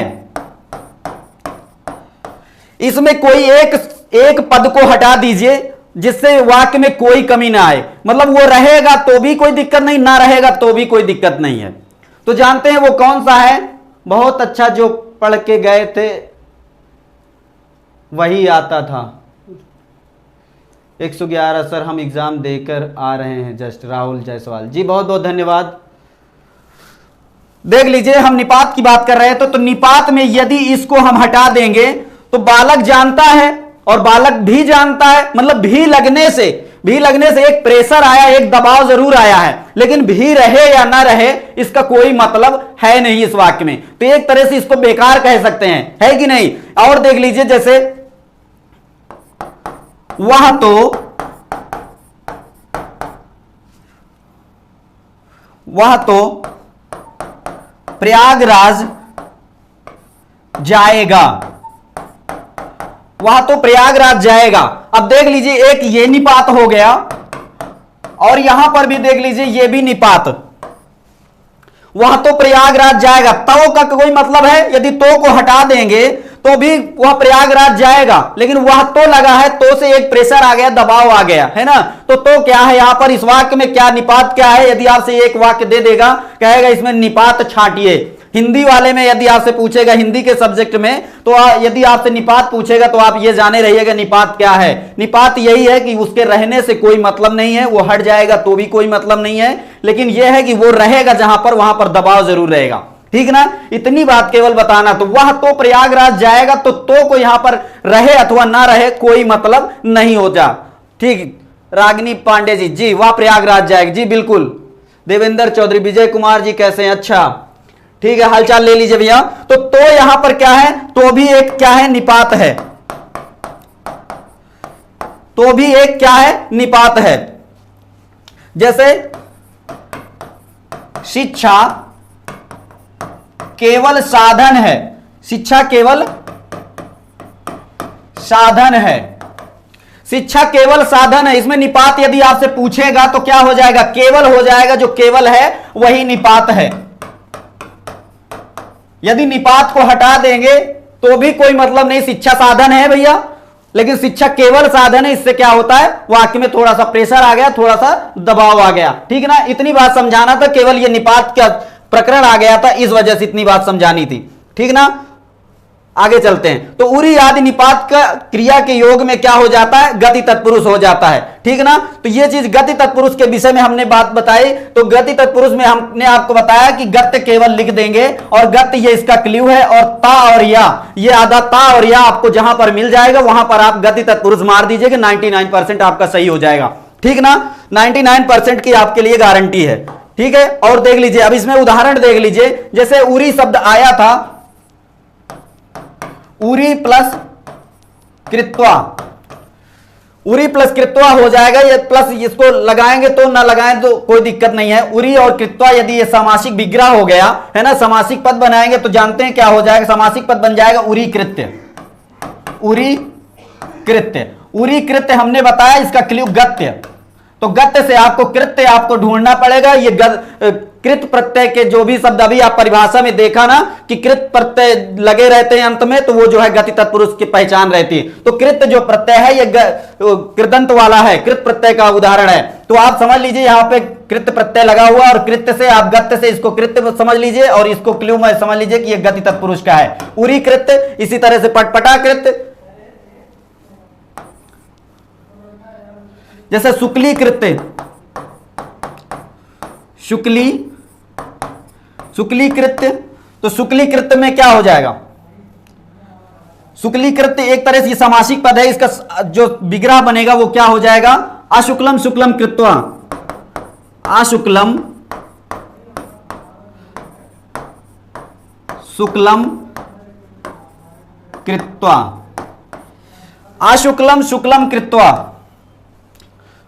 इसमें कोई एक पद को हटा दीजिए जिससे वाक्य में कोई कमी ना आए, मतलब वो रहेगा तो भी कोई दिक्कत नहीं, ना रहेगा तो भी कोई दिक्कत नहीं है। तो जानते हैं वो कौन सा है? बहुत अच्छा, जो पढ़ के गए थे वही आता था। 111 सर, हम एग्जाम देकर आ रहे हैं जस्ट। राहुल जायसवाल जी, बहुत बहुत धन्यवाद। देख लीजिए, हम निपात की बात कर रहे हैं तो निपात में यदि इसको हम हटा देंगे तो बालक जानता है और बालक भी जानता है, मतलब भी लगने से एक प्रेशर आया, एक दबाव जरूर आया है, लेकिन भी रहे या ना रहे इसका कोई मतलब है नहीं इस वाक्य में, तो एक तरह से इसको बेकार कह सकते हैं, है कि नहीं। और देख लीजिए, जैसे वह तो प्रयागराज जाएगा, वह तो प्रयागराज जाएगा। अब देख लीजिए, एक ये निपात हो गया और यहां पर भी देख लीजिए ये भी निपात, वह तो प्रयागराज जाएगा। तो का कोई मतलब है? यदि तो को हटा देंगे तो भी वह प्रयागराज जाएगा, लेकिन वह तो लगा है, तो से एक प्रेशर आ गया, दबाव आ गया, है ना। तो क्या है यहां पर? इस वाक्य में क्या निपात क्या है? यदि आपसे एक वाक्य दे देगा, कहेगा इसमें निपात छांटिए, हिंदी वाले में यदि आपसे पूछेगा, हिंदी के सब्जेक्ट में, तो यदि आपसे निपात पूछेगा तो आप ये जाने रहिएगा निपात क्या है। निपात यही है कि उसके रहने से कोई मतलब नहीं है, वो हट जाएगा तो भी कोई मतलब नहीं है, लेकिन यह है कि वो रहेगा जहां पर, वहां पर दबाव जरूर रहेगा। ठीक ना, इतनी बात केवल बताना। तो वह तो प्रयागराज जाएगा, तो को यहां पर रहे अथवा ना रहे कोई मतलब नहीं होता। ठीक, रागिनी पांडे जी, जी वह प्रयागराज जाएगा, जी बिल्कुल। देवेंद्र चौधरी, विजय कुमार जी कैसे हैं, अच्छा ठीक है, हालचाल ले लीजिए भैया। तो यहां पर क्या है, तो भी एक क्या है, निपात है, तो भी एक क्या है, निपात है। जैसे शिक्षा केवल साधन है, शिक्षा केवल साधन है, शिक्षा केवल साधन है, इसमें निपात यदि आपसे पूछेगा तो क्या हो जाएगा, केवल हो जाएगा, जो केवल है वही निपात है। यदि निपात को हटा देंगे तो भी कोई मतलब नहीं, शिक्षा साधन है भैया, लेकिन शिक्षा केवल साधन है, इससे क्या होता है, वाक्य में थोड़ा सा प्रेशर आ गया, थोड़ा सा दबाव आ गया। ठीक है ना, इतनी बात समझाना था, केवल ये निपात का प्रकरण आ गया था, इस वजह से इतनी बात समझानी थी। ठीक ना, आगे चलते हैं। तो उरी आदि निपात का क्रिया के योग में क्या हो जाता है, गति तत्पुरुष हो जाता है। ठीक ना, तो ये चीज गति तत्पुरुष के विषय में हमने बात बताई। तो गति तत्पुरुष में हमने आपको बताया कि गत्य केवल लिख देंगे, और गत्य ये इसका क्ल्यू है, और ता और या, ये आधा ता और या आपको जहां पर मिल जाएगा वहां पर आप गति तत्पुरुष मार दीजिएगा, 99% आपका सही हो जाएगा। ठीक ना, 99% की आपके लिए गारंटी है। ठीक है, और देख लीजिए, अब इसमें उदाहरण देख लीजिए। जैसे उरी शब्द आया था, उरी प्लस कृत्वा, उरी प्लस कृत्वा हो जाएगा, ये प्लस इसको लगाएंगे तो ना लगाएं तो कोई दिक्कत नहीं है। उरी और कृत्वा यदि ये सामासिक विग्रह हो गया है ना, समासिक पद बनाएंगे तो जानते हैं क्या हो जाएगा, समासिक पद बन जाएगा उरी कृत्य, उरी कृत्य। उरी कृत्य हमने बताया इसका क्ल्यू गत्य, तो गत्य से आपको कृत्य आपको ढूंढना पड़ेगा। ये कृत प्रत्यय के जो भी शब्द अभी आप परिभाषा में देखा ना कि कृत प्रत्यय लगे रहते हैं अंत में, तो वो जो है गति तत्पुरुष की पहचान रहती है। तो कृत जो प्रत्यय है ये कृदंत वाला है, कृत प्रत्यय का उदाहरण है। तो आप समझ लीजिए यहाँ पे कृत प्रत्यय लगा हुआ, और कृत्य से आप गत्य से इसको कृत्य समझ लीजिए, और इसको क्ल्यू में समझ लीजिए कि ये गति तत्पुरुष का है, उरी कृत्य। इसी तरह से पटपटा कृत्य, जैसे शुक्ली कृत्य, शुक्ली कृत्य, तो शुक्ली कृत्य में क्या हो जाएगा, शुक्ली कृत्य एक तरह से समासिक पद है, इसका जो विग्रह बनेगा वो क्या हो जाएगा, अशुक्लम शुक्लम कृत्वा, अशुक्लम शुक्लम कृत्वा, अशुक्लम शुक्लम कृत्वा।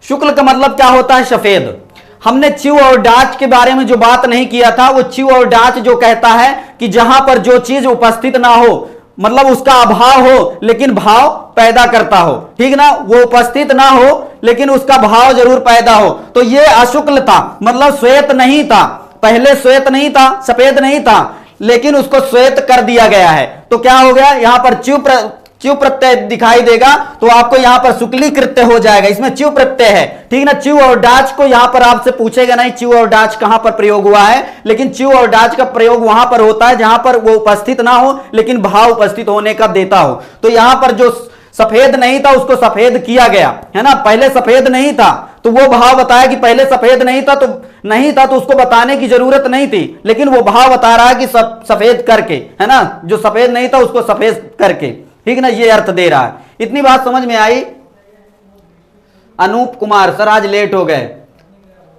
शुक्ल का मतलब क्या होता है, सफेद। हमने च्यू और डाच के बारे में जो बात नहीं किया था, वो च्यू और डाच जो कहता है कि जहां पर जो चीज उपस्थित ना हो, मतलब उसका अभाव हो लेकिन भाव पैदा करता हो, ठीक ना, वो उपस्थित ना हो लेकिन उसका भाव जरूर पैदा हो। तो ये अशुक्ल था, मतलब श्वेत नहीं था, पहले श्वेत नहीं था, सफेद नहीं था, लेकिन उसको श्वेत कर दिया गया है। तो क्या हो गया, यहां पर च्यू प्रत्यय दिखाई देगा, तो आपको यहां पर शुक्ली कृत्य हो जाएगा, इसमें च्यू प्रत्यय है। ठीक ना, च्यू और डाच को यहां पर आपसे पूछेगा नहीं च्यू और डाच कहां पर प्रयोग हुआ है, लेकिन च्यू और डाच का प्रयोग वहां पर होता है जहां पर वो उपस्थित ना हो लेकिन भाव उपस्थित होने का देता हो। तो यहां पर जो सफेद नहीं था उसको सफेद किया गया है ना, पहले सफेद नहीं था तो वो भाव बताया कि पहले सफेद नहीं था, तो उसको बताने की जरूरत नहीं थी, लेकिन वो भाव बता रहा है कि सफेद करके, है ना, जो सफेद नहीं था उसको सफेद करके। ठीक ना, ये अर्थ दे रहा है। इतनी बात समझ में आई। अनूप कुमार सर आज लेट हो गए,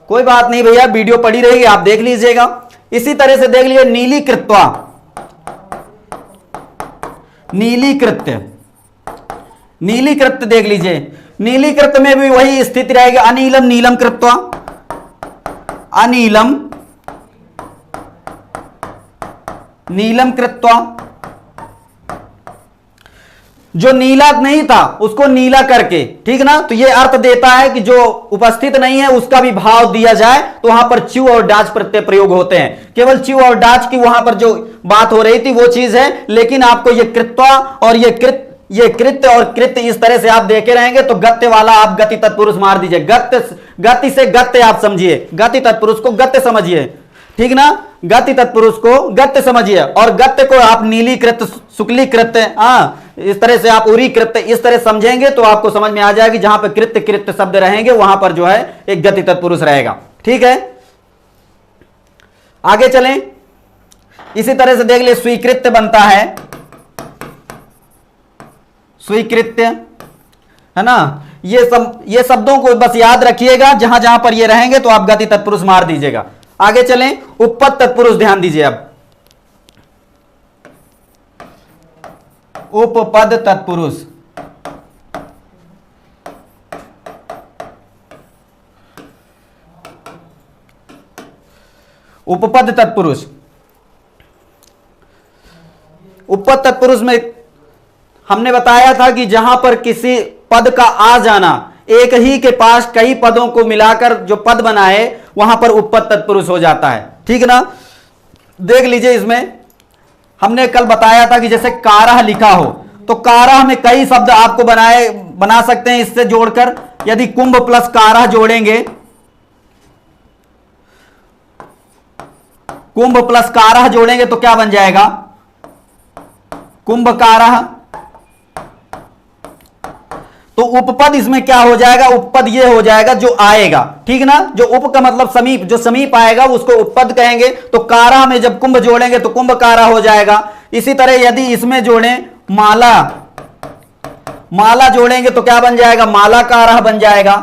कोई बात नहीं भैया, वीडियो पड़ी रहेगी, आप देख लीजिएगा। इसी तरह से देख लीजिए नीली कृत्वा, नीली कृत्य, नीली कृत्य देख लीजिए, नीली कृत्य में भी वही स्थिति रहेगी, अनीलम नीलम कृत्वा, अनीलम नीलम कृत्वा। जो नीला नहीं था उसको नीला करके, ठीक ना, तो ये अर्थ देता है कि जो उपस्थित नहीं है उसका भी भाव दिया जाए, तो वहां पर च्यू और डाच प्रत्यय प्रयोग होते हैं। केवल च्यू और डाच की वहां पर जो बात हो रही थी वो चीज है, लेकिन आपको ये कृत्वा और ये कृत्य और कृत्य इस तरह से आप देखे रहेंगे, तो गत्य वाला आप गति तत्पुरुष मार दीजिए, गति से गत्य आप समझिए, गति तत्पुरुष को गत्य समझिए। ठीक ना। गति तत्पुरुष को गत्य समझिए, और गत्य को आप नीलीकृत, शुक्लीकृत, इस तरह से आप उरीकृत, इस तरह समझेंगे तो आपको समझ में आ जाएगी। जहां पर कृत्य कृत्य शब्द रहेंगे वहां पर जो है एक गति तत्पुरुष रहेगा। ठीक है, आगे चलें। इसी तरह से देख लिए, स्वीकृत्य बनता है, स्वीकृत्य, है ना। ये शब्दों को बस याद रखिएगा, जहां जहां पर ये रहेंगे तो आप गति तत्पुरुष मार दीजिएगा। आगे चलें, उपपद तत्पुरुष ध्यान दीजिए। अब उपपद तत्पुरुष, उपपद तत्पुरुष, उपपद तत्पुरुष में हमने बताया था कि जहां पर किसी पद का आ जाना, एक ही के पास कई पदों को मिलाकर जो पद बनाए, वहां पर उपपद तत्पुरुष हो जाता है। ठीक ना। देख लीजिए, इसमें हमने कल बताया था कि जैसे कारह लिखा हो तो कारह में कई शब्द आपको बना सकते हैं इससे जोड़कर। यदि कुंभ प्लस कारह जोड़ेंगे, कुंभ प्लस कारह जोड़ेंगे तो क्या बन जाएगा, कुंभ कारह। तो उपपद इसमें क्या हो जाएगा, उपपद ये हो जाएगा जो आएगा। ठीक ना, जो उप का मतलब समीप, जो समीप आएगा उसको उपपद कहेंगे। तो कारा में जब कुंभ जोड़ेंगे तो कुंभ कारा हो जाएगा। इसी तरह यदि इसमें जोड़ें माला, माला जोड़ेंगे तो क्या बन जाएगा, माला कारा बन जाएगा।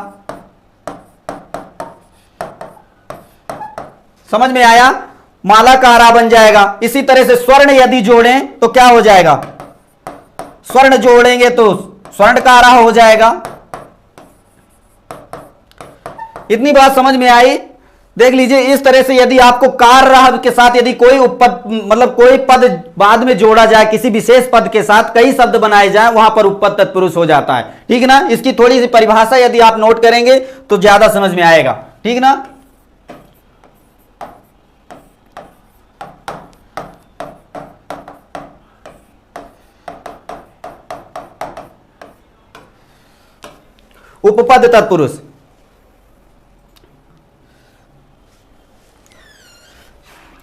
समझ में आया, माला कारा बन जाएगा। इसी तरह से स्वर्ण यदि जोड़ें तो क्या हो जाएगा, स्वर्ण जोड़ेंगे तो स्वर्णकारा हो जाएगा। इतनी बात समझ में आई। देख लीजिए, इस तरह से यदि आपको कार के साथ यदि कोई उपपद मतलब कोई पद बाद में जोड़ा जाए, किसी विशेष पद के साथ कई शब्द बनाए जाए, वहां पर उपपद तत्पुरुष हो जाता है। ठीक ना। इसकी थोड़ी सी परिभाषा यदि आप नोट करेंगे तो ज्यादा समझ में आएगा। ठीक ना। उपपद तत्पुरुष,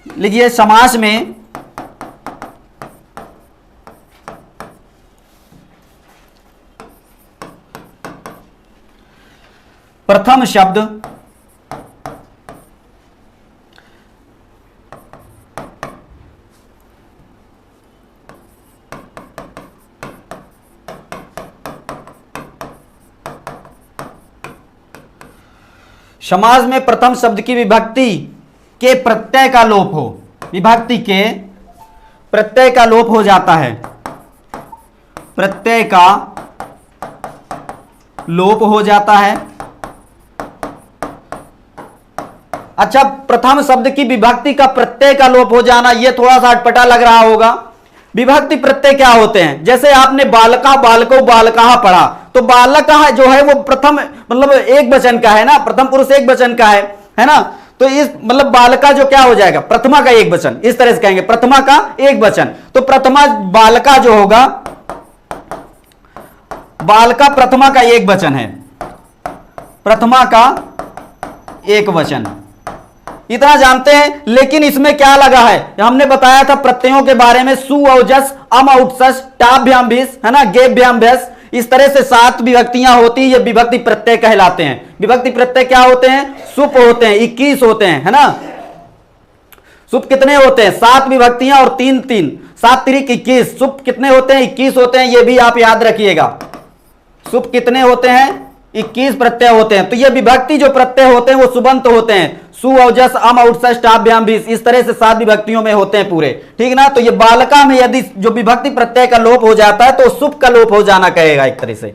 लिखिए समास में प्रथम शब्द समास में प्रथम शब्द की विभक्ति के प्रत्यय का लोप हो, विभक्ति के प्रत्यय का लोप हो जाता है, प्रत्यय का लोप हो जाता है। अच्छा, प्रथम शब्द की विभक्ति का प्रत्यय का लोप हो जाना, यह थोड़ा सा अटपटा लग रहा होगा। विभक्ति प्रत्यय क्या होते हैं, जैसे आपने बालका बालको बालका पढ़ा, तो बालका जो है वो प्रथम मतलब एक वचन का है ना, प्रथम पुरुष एक वचन का है ना। तो इस मतलब बालका जो क्या हो जाएगा, प्रथमा का एक वचन, इस तरह से कहेंगे प्रथमा का एक वचन। तो प्रथमा बालका जो होगा, बालका प्रथमा का एक वचन है, प्रथमा का एक वचन, इतना जानते हैं। लेकिन इसमें क्या लगा है, हमने बताया था प्रत्ययों के बारे में, सु औजस अम औत्सस टाभ्याम भिस, है ना, गेभ्याम भ्यस, इस तरह से 7 विभक्तियां होती है, ये विभक्ति प्रत्यय कहलाते हैं। विभक्ति प्रत्यय क्या होते हैं, सुप होते हैं, 21 होते हैं, है ना। सुप कितने होते हैं, 7 विभक्तियां और 3 3, 7 त्रिक 21। सुप कितने होते हैं, 21 होते हैं, ये भी आप याद रखिएगा। सुप कितने होते हैं, 21 प्रत्यय होते हैं। तो ये विभक्ति जो प्रत्यय होते हैं वो सुबंत होते हैं, सु औजस अम औत्सस टाभ्याम भिस, इस तरह से 7 विभक्तियों में होते हैं पूरे। ठीक ना। तो ये बालका में यदि जो विभक्ति प्रत्यय का लोप हो जाता है तो सुप का लोप हो जाना कहेगा एक तरह से।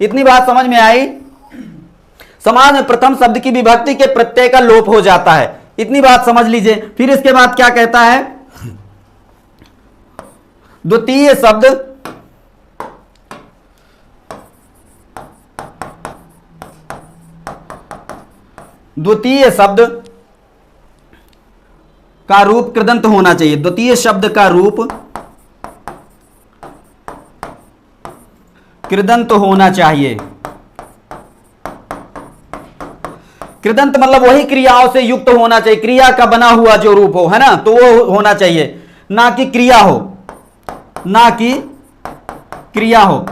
इतनी बात समझ में आई। समाज में प्रथम शब्द की विभक्ति के प्रत्यय का लोप हो जाता है, इतनी बात समझ लीजिए। फिर इसके बाद क्या कहता है, द्वितीय शब्द द्वितीय शब्द का रूप कृदंत होना चाहिए, द्वितीय शब्द का रूप कृदंत होना चाहिए। कृदंत मतलब वही क्रियाओं से युक्त होना चाहिए, क्रिया का बना हुआ जो रूप हो, है ना, तो वो होना चाहिए, ना कि क्रिया हो, ना कि क्रिया हो।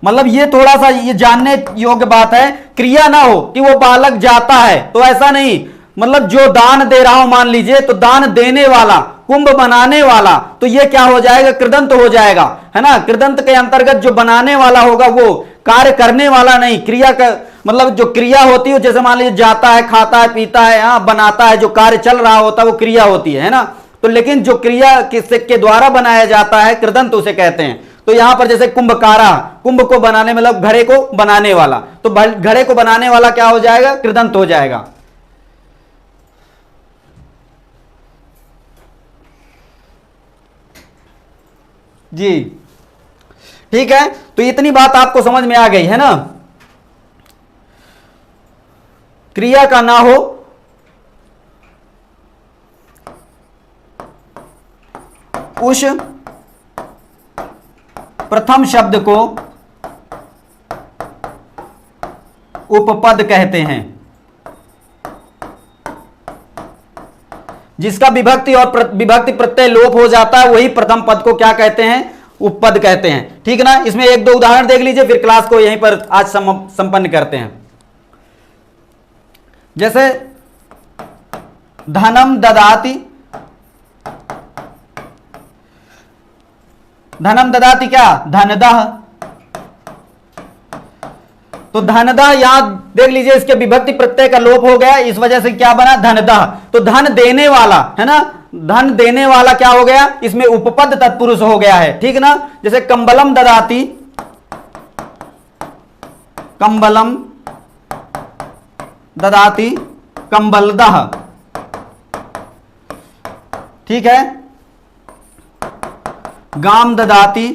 मतलब ये थोड़ा सा ये जानने योग्य बात है, क्रिया ना हो कि वो बालक जाता है, तो ऐसा नहीं। मतलब जो दान दे रहा हूं मान लीजिए, तो दान देने वाला, कुंभ बनाने वाला, तो ये क्या हो जाएगा, कृदंत हो जाएगा, है ना। कृदंत के अंतर्गत जो बनाने वाला होगा वो कार्य करने वाला नहीं, क्रिया का मतलब जो क्रिया होती है, जैसे मान लीजिए जाता है, खाता है, पीता है, हाँ बनाता है, जो कार्य चल रहा होता है वो क्रिया होती है ना। तो लेकिन जो क्रिया किसके के द्वारा बनाया जाता है, कृदंत उसे कहते हैं। तो यहां पर जैसे कुंभकारा, कुंभ को बनाने मतलब घड़े को बनाने वाला, तो घड़े को बनाने वाला क्या हो जाएगा, कृदंत हो जाएगा। जी ठीक है, तो इतनी बात आपको समझ में आ गई है ना। क्रिया का ना हो उस प्रथम शब्द को उपपद कहते हैं। जिसका विभक्ति और विभक्ति प्रत्यय लोप हो जाता है, वही प्रथम पद को क्या कहते हैं, उपपद कहते हैं। ठीक है ना। इसमें एक दो उदाहरण देख लीजिए, फिर क्लास को यहीं पर आज संपन्न करते हैं। जैसे धनम ददाति, धनम ददाति क्या, धनदह, तो धनदह यहां देख लीजिए, इसके विभक्ति प्रत्यय का लोप हो गया, इस वजह से क्या बना, धनदह। तो धन देने वाला, है ना, धन देने वाला क्या हो गया, इसमें उपपद तत्पुरुष हो गया है। ठीक ना। जैसे कंबलम ददाति, कंबलम ददाति कंबलदह, ठीक है। गाम ददाति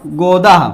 गोदह,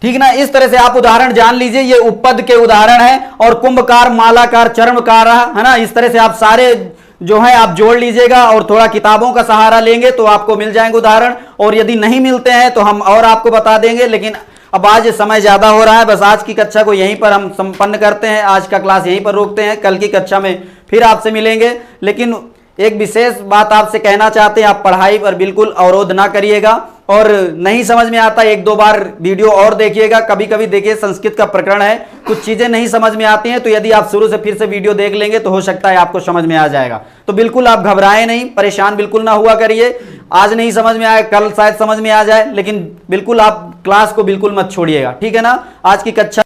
ठीक ना। इस तरह से आप उदाहरण जान लीजिए, ये उपपद के उदाहरण है। और कुंभकार, मालाकार, चर्मकार, है ना, इस तरह से आप सारे जो है आप जोड़ लीजिएगा, और थोड़ा किताबों का सहारा लेंगे तो आपको मिल जाएंगे उदाहरण। और यदि नहीं मिलते हैं तो हम और आपको बता देंगे। लेकिन अब आज समय ज्यादा हो रहा है, बस आज की कक्षा को यहीं पर हम संपन्न करते हैं, आज का क्लास यहीं पर रोकते हैं। कल की कक्षा में फिर आपसे मिलेंगे। लेकिन एक विशेष बात आपसे कहना चाहते हैं, आप पढ़ाई पर बिल्कुल अवरोध ना करिएगा, और नहीं समझ में आता एक दो बार वीडियो और देखिएगा। कभी कभी देखिए संस्कृत का प्रकरण है, कुछ चीजें नहीं समझ में आती हैं, तो यदि आप शुरू से फिर से वीडियो देख लेंगे तो हो सकता है आपको समझ में आ जाएगा। तो बिल्कुल आप घबराएं नहीं, परेशान बिल्कुल ना हुआ करिए। आज नहीं समझ में आए, कल शायद समझ में आ जाए, लेकिन बिल्कुल आप क्लास को बिल्कुल मत छोड़िएगा। ठीक है ना। आज की कक्षा